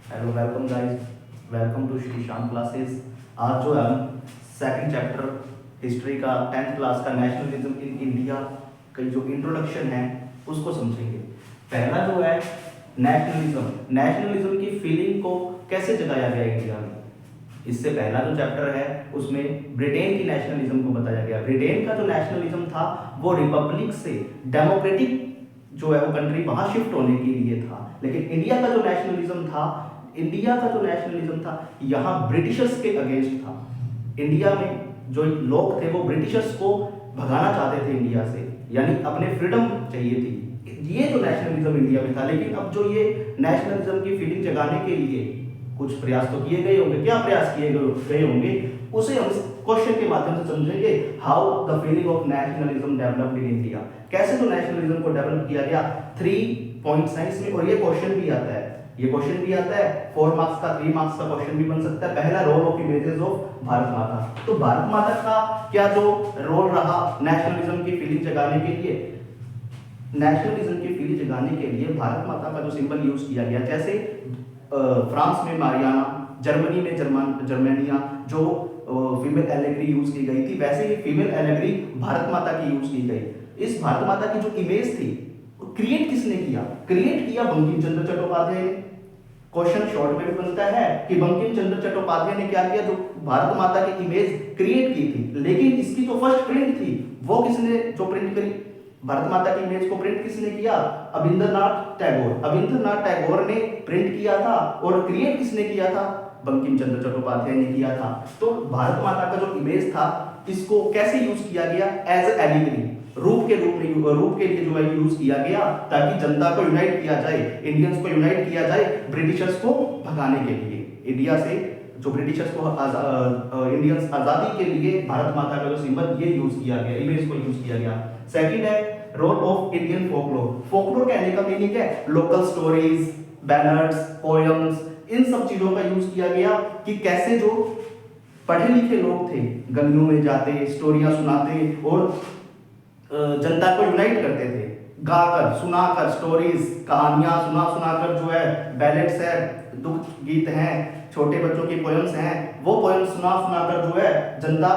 Hello welcome guys, welcome to Shri Shyam classes. आज जो है हम सेकंड चैप्टर हिस्ट्री का 10th क्लास का नेशनलिज्म इन इंडिया का जो इंट्रोडक्शन है उसको समझेंगे। पहला जो है नेशनलिज्म की फीलिंग को कैसे जगाया गया इंडिया में। इससे पहला जो चैप्टर है उसमें ब्रिटेन की नेशनलिज्म को बताया गया। ब्रिटेन का जो नेशनलिज्म था वो रिपब्लिक से डेमोक्रेटिक जो है वो कंट्री वहां शिफ्ट होने के लिए था, लेकिन इंडिया का जो नेशनलिज्म था यहाँ ब्रिटिशर्स के अगेंस्ट था। इंडिया में जो लोग थे वो ब्रिटिशर्स को भगाना चाहते थे इंडिया से, यानी अपने फ्रीडम चाहिए थी। ये जो नेशनलिज्म इंडिया में था, लेकिन अब जो ये नेशनलिज्म की फीलिंग जगाने के लिए कुछ प्रयास तो किए गए होंगे। क्या प्रयास किए गए होंगे उसे हम क्वेश्चन के माध्यम से समझेंगे। How the feeling of nationalism developed in India, कैसे जो नेशनलिज्म को डेवलप किया गया। 3 पॉइंट्स हैं इसमें और ये क्वेश्चन भी आता है। 4 मार्क्स का 3 मार्क्स का क्वेश्चन भी बन सकता है। पहला, role of images of Bharat Mata. तो भारत माता का क्या जो रोल रहा नेशनलिज्म की फीलिंग जगाने के लिए। नेशनलिज्म की फीलिंग जगाने के लिए भारत माता का जो सिंबल यूज किया गया, जैसे फ्रांस में मारियाना, जर्मनी में जर्मनिया जो फीमेल एलेगरी यूज की गई थी, वैसे ही फीमेल एलेगरी भारत माता की यूज की गई। इस भारत माता की जो इमेज थी क्रिएट किसने किया? क्रिएट किया बंकिम चंद्र चट्टोपाध्याय ने। क्वेश्चन शॉर्ट में भी बनता है कि बंकिम चंद्र चट्टोपाध्याय ने क्या किया, जो भारत माता की इमेज क्रिएट की थी। लेकिन इसकी जो फर्स्ट प्रिंट थी वो किसने जो प्रिंट करी, भारत माता की इमेज को प्रिंट किसने किया? अविंद्रनाथ टैगोर ने प्रिंट किया था। और क्रिएट किसने किया था? बंकिम चंद्र चट्टोपाध्याय ने किया था। तो भारत माता का जो इमेज था इसको कैसे यूज किया गया? एज एलिगरी, रूप के लिए जो है यूज किया गया, ताकि जनता को यूनाइट किया जाए, इंडियंस को यूनाइट किया जाए ब्रिटिशर्स को भगाने के लिए। इंडिया से जो ब्रिटिशर्स को इंडियंस आजादी के लिए भारत माता का जो सिंबल ये यूज किया गया, इमेज को यूज किया गया। सेकंड है role of Indian folklore. Folklore कहने का मीनिंग है लोकल स्टोरीज, बैनर्स, पोएम्स, इन सब चीजों का यूज किया गया कि कैसे जो पढ़े लिखे लोग थे गलियों में जाते, स्टोरियां सुनाते और जनता को यूनाइट करते थे, गाकर, सुनाकर, स्टोरीज, कहानियां सुनाकर जो है बैलेट्स है, दुख गीत हैं, छोटे बच्चों की पोएम्स हैं, वो पोएम्स सुनाकर जो है जनता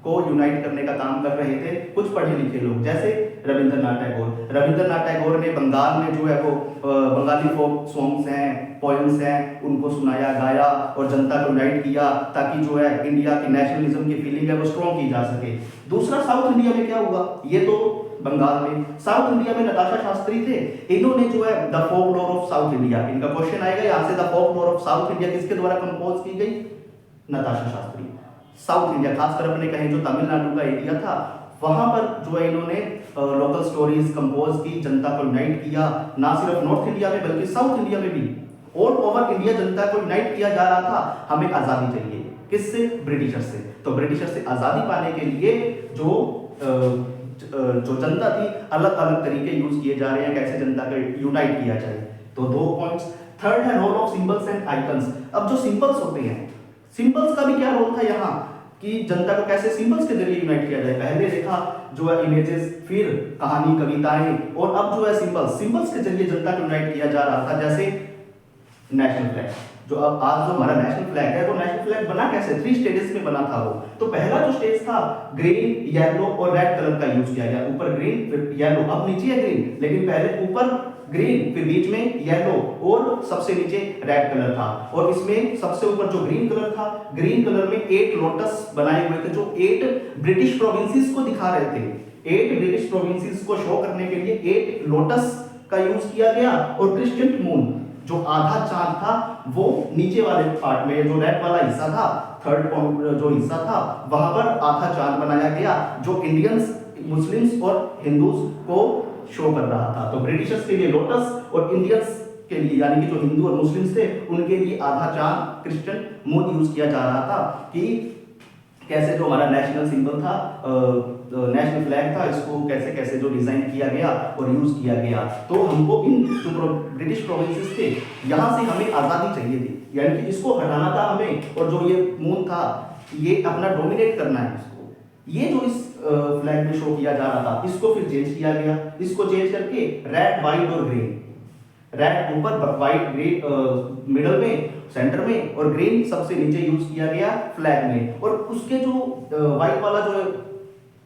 को यूनाइट करने का काम कर रहे थे कुछ पढ़े लिखे लोग, जैसे रविंद्रनाथ टैगोर ने बंगाल में जो है वो बंगाली फोक सॉन्ग्स हैं, पोएम्स हैं, उनको सुनाया, गाया और जनता को यूनाइट किया, ताकि जो है इंडिया की नेशनलिज्म की फीलिंग है वो स्ट्रॉन्ग की जा सके। दूसरा, साउथ इंडिया में क्या हुआ, ये तो बंगाल में। साउथ इंडिया में नताशा शास्त्री थे, इन्होंने जो है the folklore of south India, इनका क्वेश्चन आएगा यहाँ से, the folklore of south India किसके द्वारा कंपोज की गई? नताशा शास्त्री। साउथ इंडिया, खासकर अपने कहें जो तमिलनाडु का एरिया था, वहां पर जो है इन्होंने लोकल स्टोरीज कंपोज की, जनता को यूनाइट किया। ना सिर्फ नॉर्थ इंडिया में बल्कि साउथ इंडिया में भी ऑल ओवर इंडिया जनता को यूनाइट किया जा रहा था। हमें आजादी चाहिए, किससे? ब्रिटिशर से। तो ब्रिटिशर से आजादी पाने के लिए जो जनता थी, अलग अलग तरीके यूज किए जा रहे हैं कैसे जनता को यूनाइट किया जाए। तो 2 पॉइंट्स। थर्ड है role of symbols and icons. अब जो सिंबल्स होते हैं, सिंबल्स का भी क्या रोल था यहाँ कि जनता को कैसे सिंबल्स के जरिए यूनाइट किया जाए। पहले देखा जो है इमेजेस, फिर कहानी, कविताएं, और अब जो है सिंबल्स के जरिए जनता को यूनाइट किया जा रहा था। जैसे नेशनल फ्लैग, जो अब आज जो हमारा नेशनल फ्लैग है, तो नेशनल फ्लैग बना कैसे? 3 स्टेजेस में बना था वो। तो पहला जो स्टेज था ग्रीन, येलो और रेड कलर का यूज किया गया। ऊपर ग्रीन, फिर येलो, अब नीचे है ग्रीन, लेकिन पहले ऊपर ग्रीन, फिर बीच में येलो और सबसे नीचे रेड कलर था। और इसमें सबसे ऊपर जो ग्रीन कलर था, ग्रीन कलर में 8 लोटस बनाए हुए थे, जो 8 ब्रिटिश प्रोविंसेस को दिखा रहे थे। 8 ब्रिटिश प्रोविंसेस को शो करने के लिए 8 लोटस का यूज किया गया। और क्रिस्टेंट मून, जो आधा चांद था, वो नीचे वाले पार्ट में, जो रेड वाला हिस्सा था, थर्ड पॉइंट जो हिस्सा था, वहां पर आधा चांद बनाया गया, जो इंडियंस, मुस्लिम्स और हिंदूज को शो कर रहा था। तो ब्रिटिशर्स के लिए लोटस और इंडियंस के लिए, यानी कि जो हिंदू और मुस्लिम्स थे, उनके लिए आधा चांद, क्रिश्चियन मून यूज किया जा रहा था कि कैसे जो हमारा नेशनल सिंबल था, नेशनल फ्लैग था, इसको कैसे कैसे जो डिजाइन किया गया और यूज किया गया। तो हमको इन जो ब्रिटिश प्रोविंसेस थे, यहाँ से हमें आजादी चाहिए थी, यानी कि इसको हटाना था हमें, और जो ये मून था ये अपना डोमिनेट करना है इसको। ये जो इस फ्लैग में शो किया जा रहा था, इसको फिर चेंज किया गया। इसको चेंज करके रेड, व्हाइट और ग्रीन, रेड ऊपर, व्हाइट ग्रीन मिडल में, सेंटर में, और ग्रीन सबसे नीचे यूज किया गया फ्लैग में। और उसके जो व्हाइट वाला जो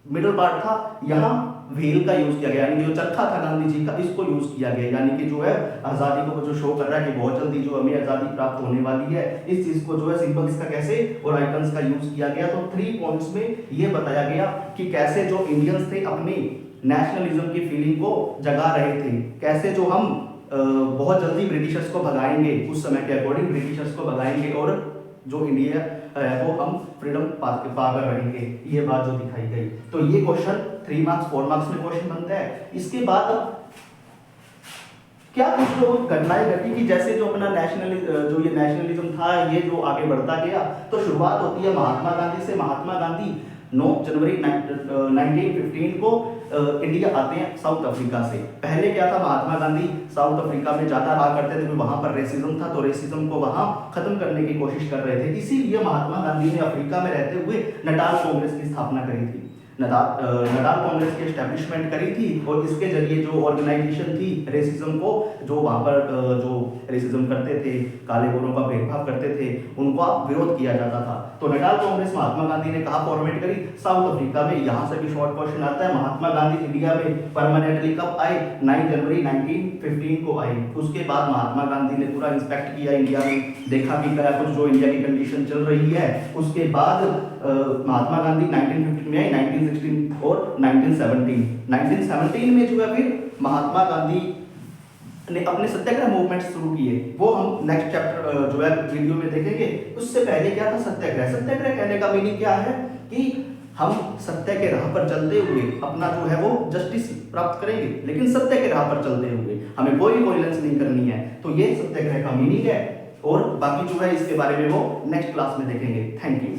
मिडल पार्ट था, यहाँ व्हील का यूज किया गया, यानी जो चरखा था गांधी जी का, इसको यूज किया गया, यानी कि जो है आजादी को जो शो कर रहा है कि बहुत जल्दी जो हमें आजादी प्राप्त होने वाली है, इस चीज को जो है सिंबल्स का कैसे और आइकन्स का यूज किया गया। तो 3 पॉइंट्स में ये बताया गया कि कैसे जो इंडियंस थे अपनी नेशनलिज्म की फीलिंग को जगा रहे थे, कैसे जो हम बहुत जल्दी ब्रिटिशर्स को भगाएंगे, उस समय के अकॉर्डिंग ब्रिटिशर्स को भगाएंगे, और जो इंडिया है वो हम फ्रीडम पाकर रहेंगे, ये बात जो दिखाई गई। तो ये क्वेश्चन 3 मार्क्स 4 मार्क्स में क्वेश्चन बनता है। इसके बाद क्या कुछ जो घटनाएं घटी कि जैसे जो अपना जो ये नेशनलिज्म था ये जो आगे बढ़ता गया, तो शुरुआत होती है महात्मा गांधी से। महात्मा गांधी 9 जनवरी 1915 को इंडिया आते हैं साउथ अफ्रीका से। पहले क्या था, महात्मा गांधी साउथ अफ्रीका में ज्यादा रहा करते थे, वहां पर रेसिज्म था, तो रेसिज्म को वहां खत्म करने की कोशिश कर रहे थे। इसीलिए महात्मा गांधी ने अफ्रीका में रहते हुए नटाल कांग्रेस की स्थापना करी थी, नटाल कांग्रेस की एस्टेब्लिशमेंट करी थी, और इसके जरिए जो ऑर्गेनाइजेशन थी रेसिज्म को, जो वहां पर जो रेसिज्म करते थे, काले गोरों का भेदभाव करते थे, उनका विरोध किया जाता था। तो नटाल कांग्रेस महात्मा गांधी ने कहा फॉर्मेट करी, साउथ अफ्रीका में। यहां से भी शॉर्ट क्वेश्चन आता है, महात्मा गांधी इंडिया में परमानेंटली कब आए? 9 जनवरी 1915 को आए। उसके बाद महात्मा गांधी ने पूरा इंस्पेक्ट किया इंडिया में, देखा कि क्या कुछ जो इंडिया की कंडीशन चल रही है। उसके बाद महात्मा गांधी 1915 में आए, 1916 और 1917 में जो है फिर महात्मा गांधी ने अपने सत्याग्रह मूवमेंट शुरू किए, वो हम नेक्स्ट चैप्टर जो है वीडियो में देखेंगे। उससे पहले क्या था सत्याग्रह? सत्याग्रह कहने का मीनिंग क्या है कि हम सत्य के राह पर चलते हुए अपना जो है वो जस्टिस प्राप्त करेंगे, लेकिन सत्य के राह पर चलते हुए, हमें कोई वायलेंस नहीं करनी है। तो ये सत्याग्रह का मीनिंग है, और बाकी जो है इसके बारे में वो नेक्स्ट क्लास में देखेंगे। Thank you.